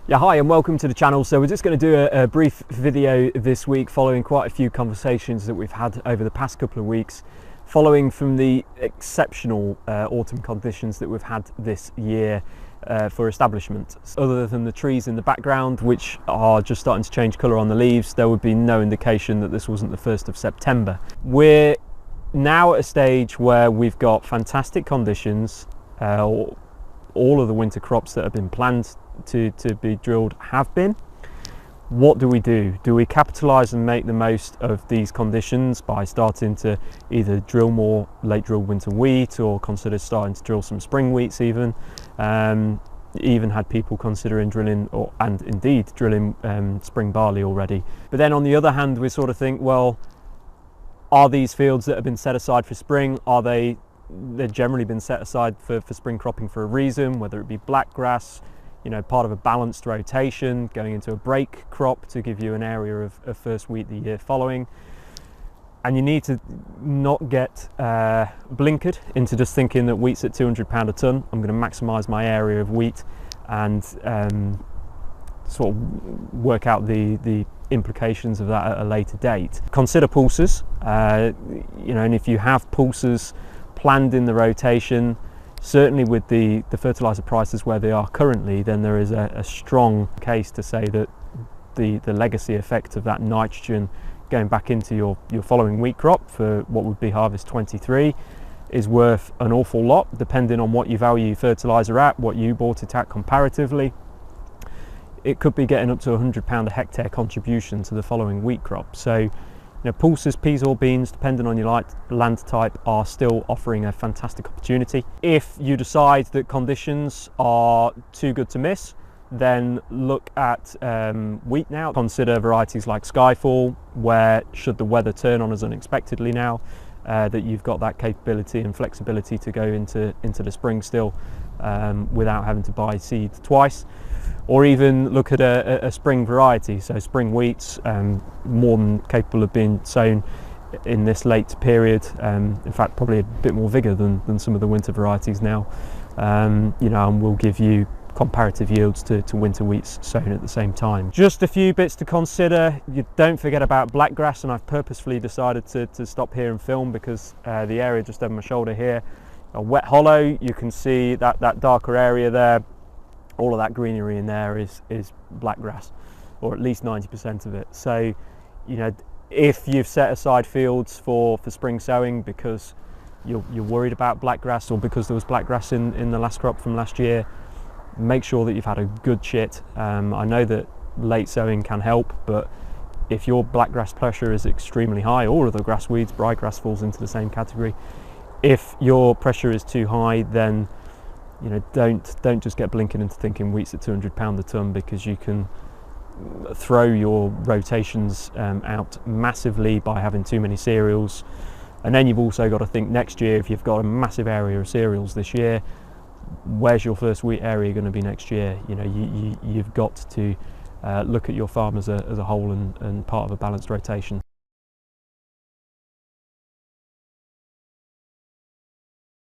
Yeah, hi and welcome to the channel. So we're just going to do a brief video this week following quite a few conversations that we've had over the past couple of weeks, following from the exceptional autumn conditions that we've had this year for establishment. Other than the trees in the background, which are just starting to change colour on the leaves, there would be no indication that this wasn't the 1st of September. We're now at a stage where we've got fantastic conditions. All of the winter crops that have been planned to be drilled have been. What do? Do we capitalise and make the most of these conditions by starting to either drill more late drill winter wheat or consider starting to drill some spring wheats even? Even had people considering drilling and indeed drilling spring barley already. But then on the other hand, we sort of think, well, are these fields that have been set aside for spring, they've generally been set aside for spring cropping for a reason, whether it be black grass, part of a balanced rotation, going into a break crop to give you an area of first wheat the year following. And you need to not get blinkered into just thinking that wheat's at £200 a tonne. I'm going to maximise my area of wheat and sort of work out the implications of that at a later date. Consider pulses, and if you have pulses planned in the rotation, certainly with the fertiliser prices where they are currently, then there is a strong case to say that the legacy effect of that nitrogen going back into your following wheat crop for what would be harvest 23 is worth an awful lot, depending on what you value fertiliser at, what you bought it at comparatively. It could be getting up to £100 a hectare contribution to the following wheat crop. So pulses, peas or beans, depending on your land type, are still offering a fantastic opportunity. If you decide that conditions are too good to miss, then look at wheat now. Consider varieties like Skyfall, where should the weather turn on us unexpectedly now, that you've got that capability and flexibility to go into the spring still without having to buy seed twice. Or even look at a spring variety, so spring wheats, more than capable of being sown in this late period. In fact, probably a bit more vigour than some of the winter varieties now, and will give you comparative yields to winter wheats sown at the same time. Just a few bits to consider. You don't forget about blackgrass, and I've purposefully decided to stop here and film because the area just over my shoulder here, a wet hollow, you can see that darker area there. All of that greenery in there is blackgrass, or at least 90% of it. So, if you've set aside fields for spring sowing because you're worried about blackgrass, or because there was blackgrass in the last crop from last year, make sure that you've had a good chit. I know that late sowing can help, but if your blackgrass pressure is extremely high, or other grass weeds, ryegrass falls into the same category. If your pressure is too high, then don't just get blinking into thinking wheat's at £200 a tonne, because you can throw your rotations out massively by having too many cereals. And then you've also got to think next year, if you've got a massive area of cereals this year, where's your first wheat area going to be next year? You've got to look at your farm as a whole and part of a balanced rotation.